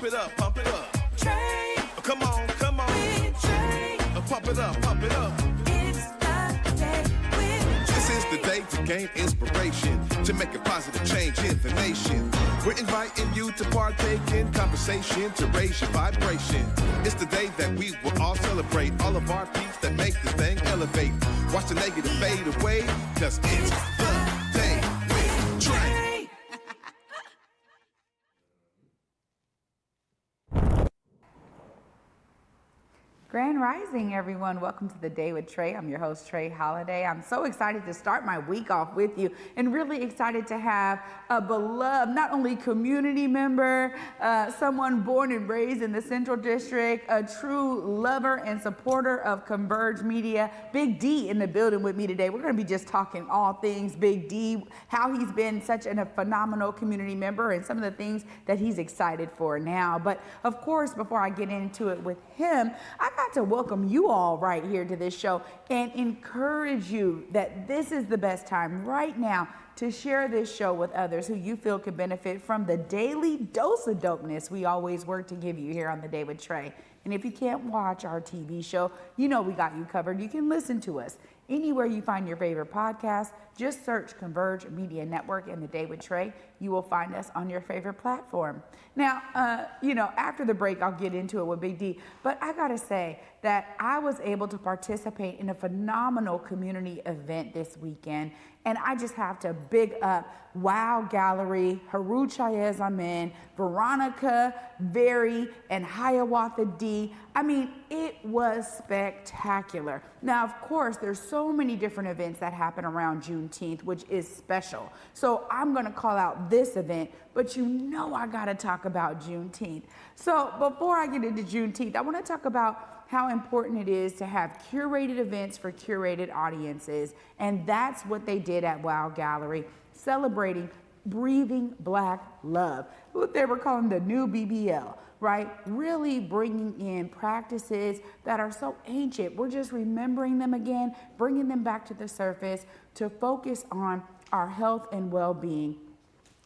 it up, pump it up. Trae. Come on, come on. With Trae. Pump it up, pump it up. It's the day with Trae. This is the day to gain inspiration, to make a positive change in the nation. We're inviting you to partake in conversation, to raise your vibration. It's the day that we will all celebrate all of our peeps that make this thing elevate. Watch the negative fade away, cause it's the day with Trae. Grand Rising, everyone. Welcome to the Day with Trae. I'm your host, Trae Holiday. I'm so excited to start my week off with you and really excited to have a beloved, not only community member, someone born and raised in the Central District, a true lover and supporter of Converge Media, Big D in the building with me today. We're going to be just talking all things Big D, how he's been such a phenomenal community member and some of the things that he's excited for now. But of course, before I get into it with him, I got to welcome you all right here to this show and encourage you that this is the best time right now to share this show with others who you feel could benefit from the daily dose of dopeness we always work to give you here on The Day with Trae. And if you can't watch our TV show, you know we got you covered. You can listen to us anywhere you find your favorite podcast. Just search Converge Media Network and The Day with Trae. You will find us on your favorite platform. Now, after the break, I'll get into it with Big D. But I got to say that I was able to participate in a phenomenal community event this weekend. And I just have to big up Wow Gallery, Haru Chayez Amen, Veronica, Very, and Hiawatha D. I mean, it was spectacular. Now, of course, there's so many different events that happen around Juneteenth, which is special. So I'm going to call out this event, but you know I got to talk about Juneteenth. So before I get into Juneteenth, I want to talk about how important it is to have curated events for curated audiences. And that's what they did at Wow Gallery, celebrating breathing Black love, what they were calling the new BBL, right? Really bringing in practices that are so ancient. We're just remembering them again, bringing them back to the surface to focus on our health and well-being.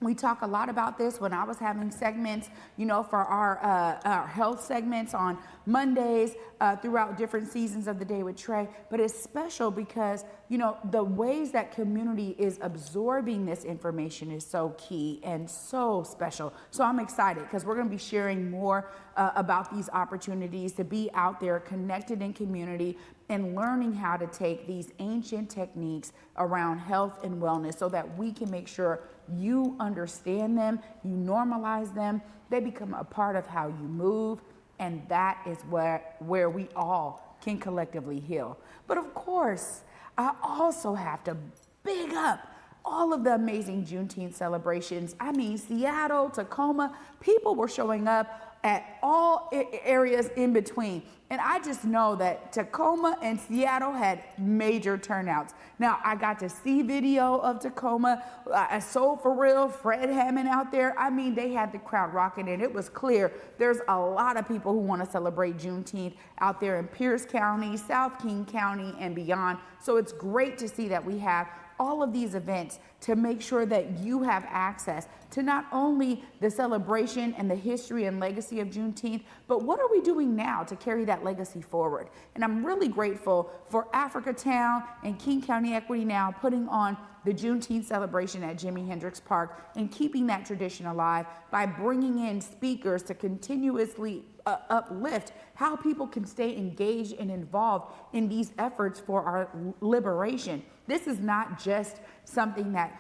We talk a lot about this when I was having segments, for our health segments on Mondays throughout different seasons of The Day with Trae. But it's special because, the ways that community is absorbing this information is so key and so special. So I'm excited because we're going to be sharing more about these opportunities to be out there connected in community and learning how to take these ancient techniques around health and wellness so that we can make sure you understand them, you normalize them, they become a part of how you move, and that is where we all can collectively heal. But of course, I also have to big up all of the amazing Juneteenth celebrations. I mean, Seattle, Tacoma, people were showing up at all areas in between. And I just know that Tacoma and Seattle had major turnouts. Now, I got to see video of Tacoma. I saw for real Fred Hammond out there. I mean, they had the crowd rocking, and it was clear there's a lot of people who want to celebrate Juneteenth out there in Pierce County, South King County, and beyond. So it's great to see that we have all of these events to make sure that you have access to not only the celebration and the history and legacy of Juneteenth, but what are we doing now to carry that legacy forward? And I'm really grateful for Africatown and King County Equity Now putting on the Juneteenth celebration at Jimi Hendrix Park and keeping that tradition alive by bringing in speakers to continuously uplift how people can stay engaged and involved in these efforts for our liberation. This is not just something that,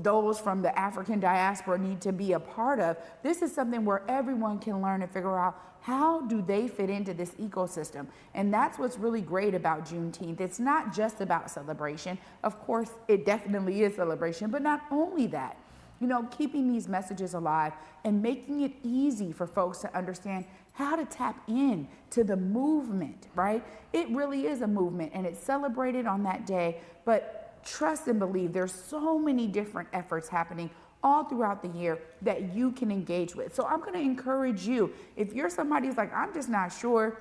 those from the African diaspora need to be a part of. This is something where everyone can learn and figure out how do they fit into this ecosystem. And that's what's really great about Juneteenth. It's not just about celebration. Of course, it definitely is celebration, but not only that. Keeping these messages alive and making it easy for folks to understand how to tap in to the movement, right? It really is a movement, and it's celebrated on that day. But trust and believe, there's so many different efforts happening all throughout the year that you can engage with. So I'm going to encourage you, if you're somebody who's like, I'm just not sure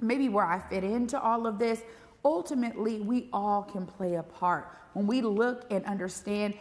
maybe where I fit into all of this, ultimately, we all can play a part. When we look and understand,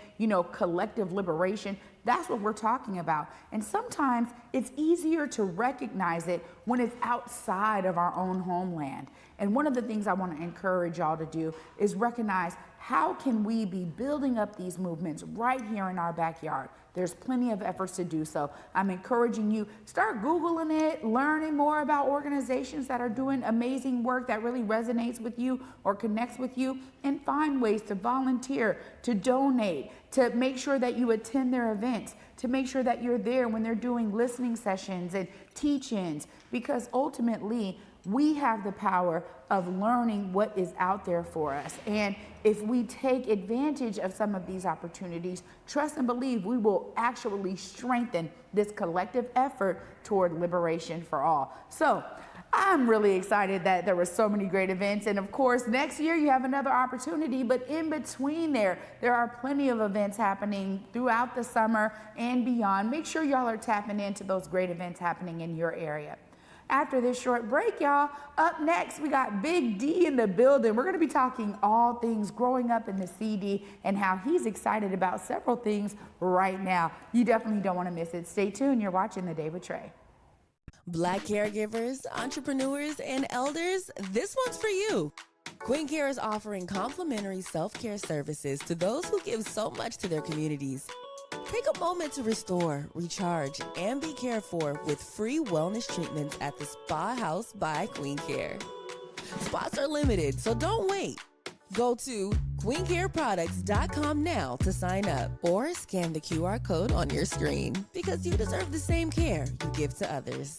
collective liberation, That's what we're talking about. And sometimes it's easier to recognize it when it's outside of our own homeland. And one of the things I want to encourage y'all to do is recognize, how can we be building up these movements right here in our backyard? There's plenty of efforts to do so. I'm encouraging you, start Googling it, learning more about organizations that are doing amazing work that really resonates with you or connects with you, and find ways to volunteer, to donate, to make sure that you attend their events, to make sure that you're there when they're doing listening sessions and teach-ins, because ultimately, we have the power of learning what is out there for us. And if we take advantage of some of these opportunities, trust and believe we will actually strengthen this collective effort toward liberation for all. So I'm really excited that there were so many great events. And of course, next year you have another opportunity, but in between there are plenty of events happening throughout the summer and beyond. Make sure y'all are tapping into those great events happening in your area. After this short break, y'all, up next, we got Big D in the building. We're gonna be talking all things growing up in the CD and how he's excited about several things right now. You definitely don't wanna miss it. Stay tuned, you're watching The Day with Trae. Black caregivers, entrepreneurs, and elders, this one's for you. Queen Care is offering complimentary self-care services to those who give so much to their communities. Take a moment to restore, recharge, and be cared for with free wellness treatments at the Spa House by Queen Care. Spots are limited, so don't wait. Go to queencareproducts.com now to sign up, or scan the QR code on your screen, because you deserve the same care you give to others.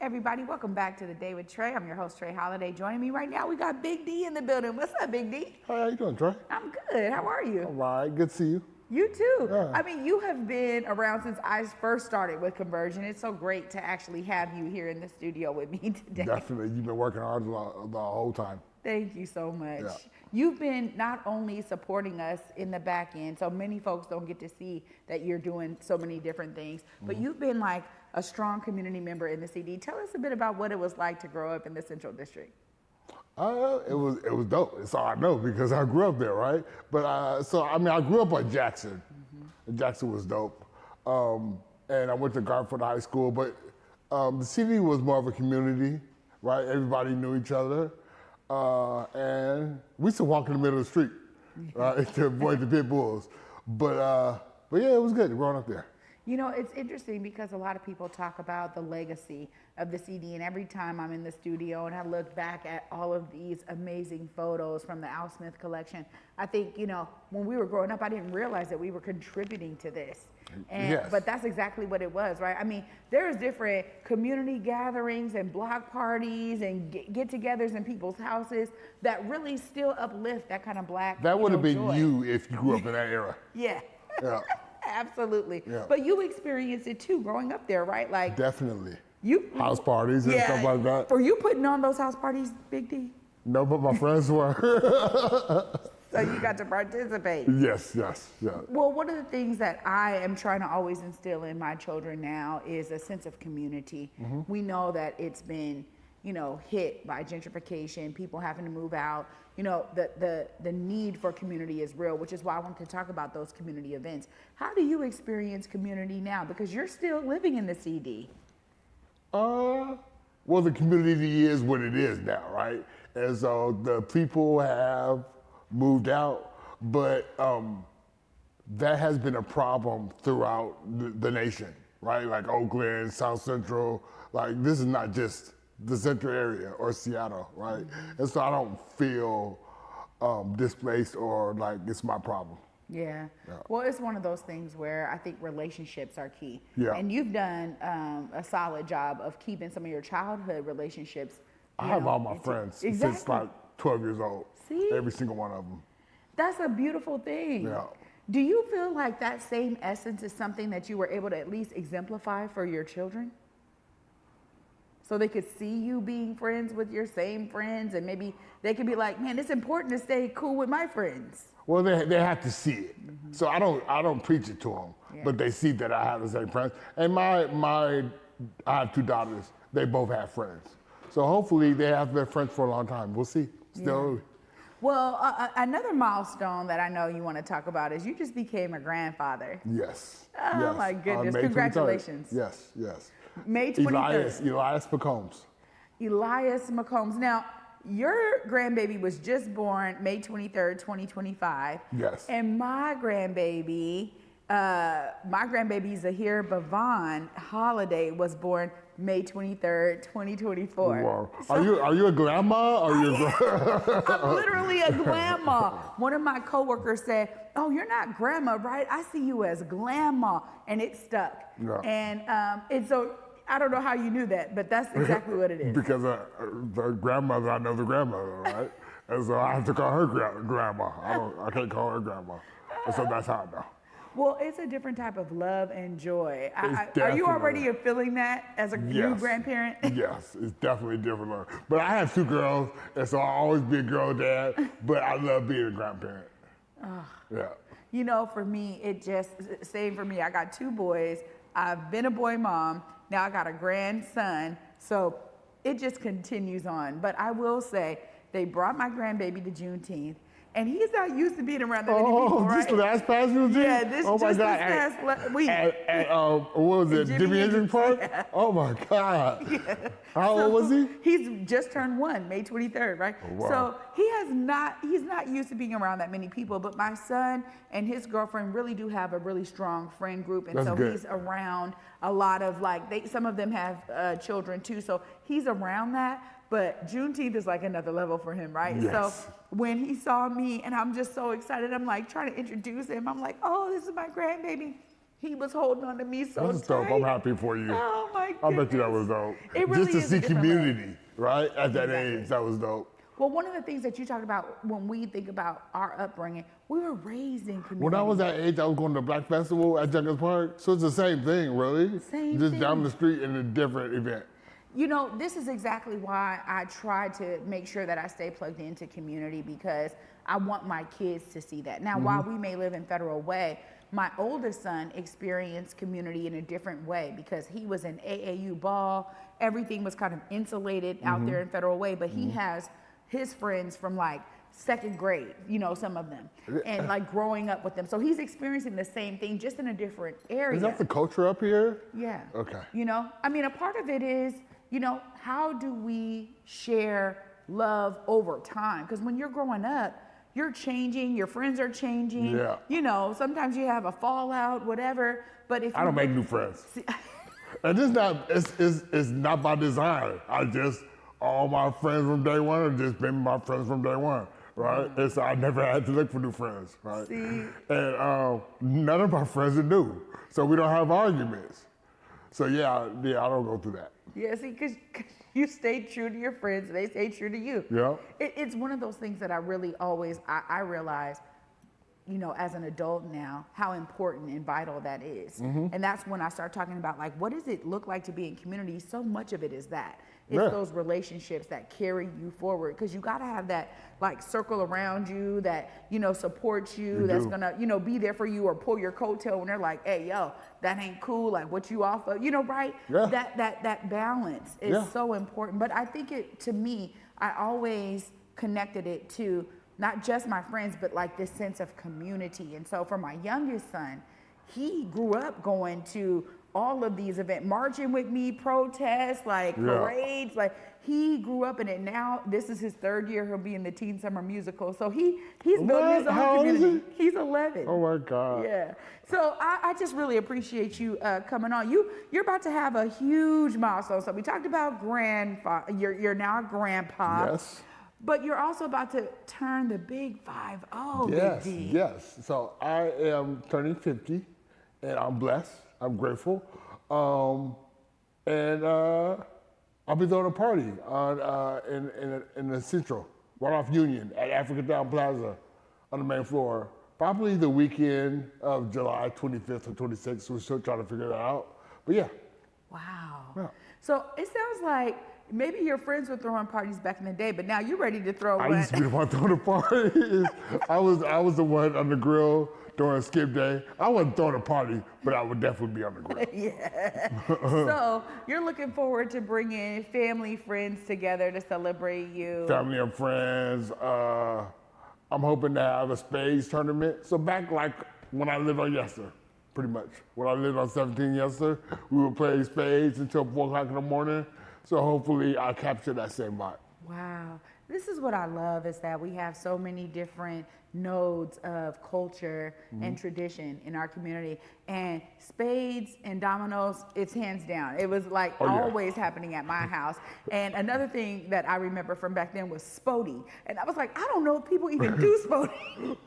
Everybody, welcome back to The Day with Trae. I'm your host, Trae Holiday. Joining me right now, we got Big D in the building. What's up, Big D? Hey, how you doing, Trae? I'm good. How are you? All right, good to see you. You too. Yeah. I mean, you have been around since I first started with Conversion. It's so great to actually have you here in the studio with me today. Definitely, you've been working hard the whole time. Thank you so much. Yeah. You've been not only supporting us in the back end, so many folks don't get to see that you're doing so many different things, but you've been like a strong community member in the CD. Tell us a bit about what it was like to grow up in the Central District. It was dope. It's all I know because I grew up there, right? But I grew up on Jackson. And Jackson was dope. And I went to Garfield High School, but the CD was more of a community, right? Everybody knew each other. And we used to walk in the middle of the street, right, to avoid the pit bulls. But yeah, it was good growing up there. You know, it's interesting because a lot of people talk about the legacy of the CD, and every time I'm in the studio and I look back at all of these amazing photos from the Al Smith collection, I think, you know, when we were growing up, I didn't realize that we were contributing to this. Yes. But that's exactly what it was, right? I mean, there's different community gatherings and block parties and get-togethers in people's houses that really still uplift that kind of black That would have been joy. you if you grew up in that era. Yeah. Yeah. Absolutely. Yeah. But you experienced it too growing up there, right? Like Definitely. you House parties and stuff like that. Were you putting on those house parties, Big D? No, but my friends were. So you got to participate. Yes. Well, one of the things that I am trying to always instill in my children now is a sense of community. We know that it's been, you know, hit by gentrification, people having to move out. You know, the need for community is real, which is why I want to talk about those community events. How do you experience community now? Because you're still living in the CD. Well, the community is what it is now, right? And so the people have moved out, but that has been a problem throughout the nation, right? Like Oakland, South Central, like this is not just the central area or Seattle, right? And so I don't feel displaced or like it's my problem. Yeah. Yeah. Well, it's one of those things where I think relationships are key. Yeah. And you've done a solid job of keeping some of your childhood relationships. I you have know, all my into- friends since Exactly. like 12 years old. See? Every single one of them. That's a beautiful thing. Yeah. Do you feel like that same essence is something that you were able to at least exemplify for your children? So they could see you being friends with your same friends, and maybe they could be like, man, it's important to stay cool with my friends. Well, they have to see it. So I don't preach it to them, Yeah. but they see that I have the same friends. And I have 2 daughters. They both have friends. So hopefully they have been friends for a long time. We'll see. Still. Well, another milestone that I know you want to talk about is you just became a grandfather. Yes. Oh, yes. my goodness. May 23rd. Congratulations. Yes, yes. May 23rd. Elias McCombs. Elias McCombs. Now, your grandbaby was just born May 23rd, 2025. Yes. And my grandbaby, Zahir Bavan Holiday, was born May 23rd, 2024. Wow. So- Are you a grandma or you I'm literally a grandma. One of my coworkers said, "Oh, you're not grandma, right? I see you as grandma," and it stuck. Yeah. And so I don't know how you knew that, but that's exactly what it is. Because the grandmother, I know the grandmother, right? And so I have to call her grandma. I can't call her grandma. And so that's how I know. Well, it's a different type of love and joy. Are you definitely- already feeling that as a new Yes. grandparent? Yes, it's definitely different. But I have 2 girls, and so I'll always be a girl dad, but I love being a grandparent. Yeah. You know, for me, same for me. I got 2 boys. I've been a boy mom. Now I got a grandson. So it just continues on. But I will say, they brought my grandbaby to Juneteenth, and he's not used to being around that many people, right? this last past Juneteenth? Yeah, this oh my just God. this past week. At what was it, Jimi Hendrix Park? Yeah. Oh my God. How So old was he? He's just turned 1, May 23rd, right? Oh, wow. So he's not used to being around that many people, but my son and his girlfriend really do have a really strong friend group. And That's so good. he's around a lot of some of them have children too. So he's around that. But Juneteenth is like another level for him, right? Yes. So when he saw me, and I'm just so excited, I'm like trying to introduce him. I'm like, oh, this is my grandbaby. He was holding on to me so That's tight. dope. I'm happy for you. Oh my I goodness. bet you that was dope. It really Just to is a see different level. community, right? At that Exactly. age, that was dope. Well, one of the things that you talked about when we think about our upbringing, we were raised in community. When I was that age, I was going to Black Festival at Junkins Park. So it's the same thing, really. Same Just thing. down the street in a different event. You know, this is exactly why I try to make sure that I stay plugged into community, because I want my kids to see that. Now, while we may live in Federal Way, my oldest son experienced community in a different way because he was in AAU ball. Everything was kind of insulated out there in Federal Way, but he has his friends from like 2nd grade, you know, some of them, and like growing up with them. So he's experiencing the same thing, just in a different area. Is that the culture up here? Yeah. Okay. You know, I mean, a part of it is, you know, how do we share love over time? Because when you're growing up, you're changing, your friends are changing. Yeah. You know, sometimes you have a fallout, whatever. But if I don't make new friends. And it's not by design. All my friends from day one have just been my friends from day one, right? And so I never had to look for new friends, right? See? And none of my friends are new, so we don't have arguments. So yeah, I don't go through that. Yeah, see, because you stay true to your friends, they stay true to you. Yeah. It's one of those things that I really always, I realize, you know, as an adult now, how important and vital that is. And that's when I start talking about, like, what does it look like to be in community? So much of it is that. It's Yeah. those relationships that carry you forward, because you got to have that, like, circle around you that, you know, supports you, You that's do. going to, you know, be there for you or pull your coattail when they're like, hey, yo, that ain't cool, like, what you off of, you know, right? Yeah. That balance is Yeah. so important. But I think to me, I always connected it to not just my friends, but like this sense of community. And so for my youngest son, he grew up going to all of these events, marching with me, protests, like parades, like he grew up in it. Now this is his 3rd year. He'll be in the Teen Summer Musical. So he's building his own How old is community. he? He's 11. Oh my God. Yeah. So I just really appreciate you coming on. You're about to have a huge milestone. So we talked about you're now a grandpa. Yes. But you're also about to turn the big 5-0, Yes, Big D. yes. So I am turning 50, and I'm blessed. I'm grateful. And I'll be throwing a party in the Central, right off Union at Africa Town Plaza on the main floor. Probably the weekend of July 25th or 26th. We're still trying to figure that out. But yeah. Wow. Yeah. So it sounds like maybe your friends were throwing parties back in the day, but now you're ready to throw one. I used to be the one throwing the parties. I was the one on the grill during skip day. I wasn't throwing a party, but I would definitely be on the grill. Yeah. So you're looking forward to bringing family, friends together to celebrate you. Family and friends. I'm hoping to have a spades tournament. So back like when I lived on Yester, pretty much. When I lived on 17 Yester, we would play spades until 4 o'clock in the morning. So hopefully I'll capture that same vibe. Wow. This is what I love is that we have so many different nodes of culture and tradition in our community. And spades and dominoes, it's hands down. It was like always happening at my house. And another thing that I remember from back then was Spody. And I was like, I don't know if people even do Spody.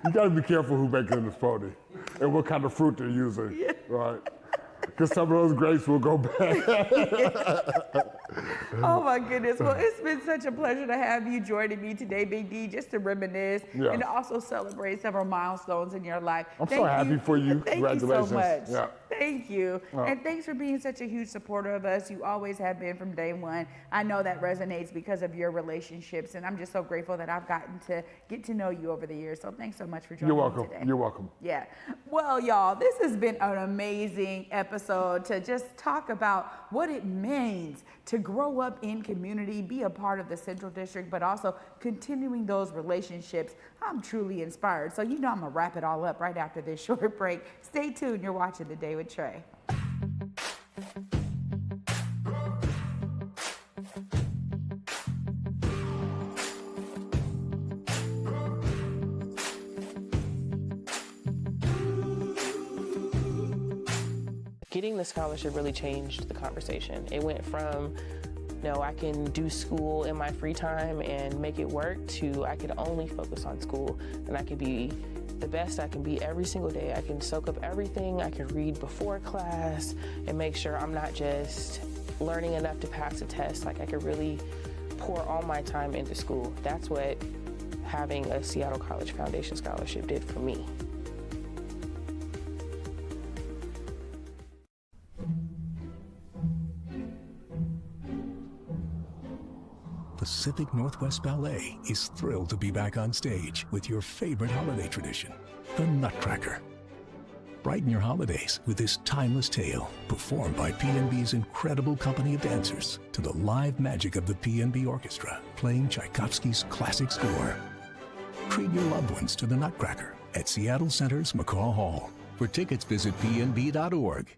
You gotta be careful who making the spody and what kind of fruit they're using, right? Because some of those grapes will go bad. Oh my goodness. Well, it's been such a pleasure to have you joining me today, Big D, just to reminisce and to also celebrate several milestones in your life. I'm so happy for you. Thank Congratulations. you so much. Yeah. Thank you. And thanks for being such a huge supporter of us. You always have been from day one. I know that resonates because of your relationships, and I'm just so grateful that I've gotten to get to know you over the years. So thanks so much for joining me today. You're welcome. Yeah. Well, y'all, this has been an amazing episode to just talk about what it means to grow up in community, be a part of the Central District, but also continuing those relationships. I'm truly inspired. So you know I'm going to wrap it all up right after this short break. Stay tuned. You're watching The Day with Trae. Getting the scholarship really changed the conversation. It went from, no, I can do school in my free time and make it work, to I can only focus on school and I can be the best I can be every single day. I can soak up everything. I can read before class and make sure I'm not just learning enough to pass a test. Like I could really pour all my time into school. That's what having a Seattle College Foundation Scholarship did for me. Pacific Northwest Ballet is thrilled to be back on stage with your favorite holiday tradition, the Nutcracker. Brighten your holidays with this timeless tale performed by PNB's incredible company of dancers to the live magic of the PNB Orchestra playing Tchaikovsky's classic score. Treat your loved ones to the Nutcracker at Seattle Center's McCaw Hall. For tickets, visit pnb.org.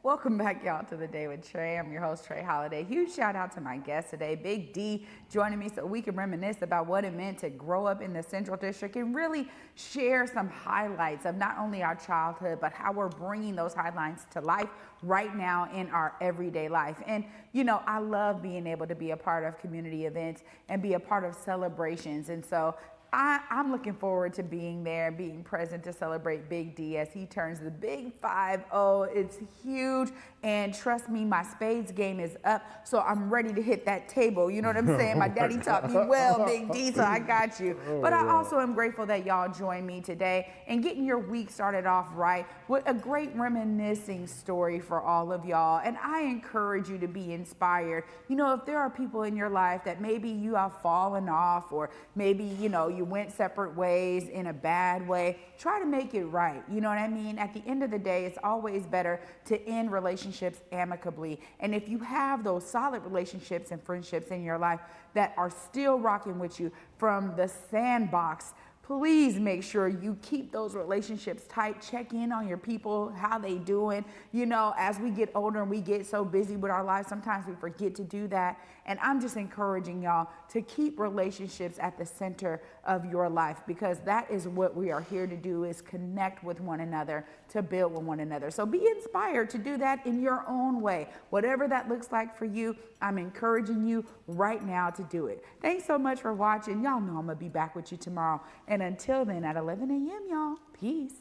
Welcome back, y'all, to The Day with Trae. I'm your host, Trae Holiday. Huge shout out to my guest today, Big D, joining me so we can reminisce about what it meant to grow up in the Central District and really share some highlights of not only our childhood, but how we're bringing those highlights to life right now in our everyday life. And, you know, I love being able to be a part of community events and be a part of celebrations. And so I'm looking forward to being there, being present to celebrate Big D as he turns the big 5-0. It's huge. And trust me, my spades game is up, so I'm ready to hit that table. You know what I'm saying? My daddy taught me well, Big D, so I got you. But I also am grateful that y'all joined me today and getting your week started off right with a great reminiscing story for all of y'all. And I encourage you to be inspired. You know, if there are people in your life that maybe you have fallen off, or maybe, you know, you went separate ways in a bad way, try to make it right. You know what I mean? At the end of the day, it's always better to end relationships amicably. And if you have those solid relationships and friendships in your life that are still rocking with you from the sandbox, please make sure you keep those relationships tight. Check in on your people, how they doing. You know, as we get older and we get so busy with our lives, sometimes we forget to do that. And I'm just encouraging y'all to keep relationships at the center of your life, because that is what we are here to do, is connect with one another, to build with one another. So be inspired to do that in your own way. Whatever that looks like for you, I'm encouraging you right now to do it. Thanks so much for watching. Y'all know I'm going to be back with you tomorrow. And until then, at 11 a.m., y'all, peace.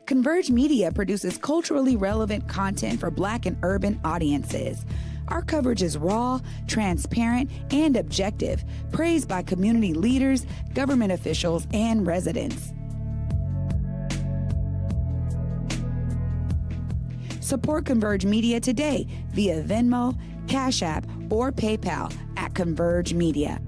Converge Media produces culturally relevant content for Black and urban audiences. Our coverage is raw, transparent, and objective, praised by community leaders, government officials, and residents. Support Converge Media today via Venmo, Cash App, or PayPal at Converge Media.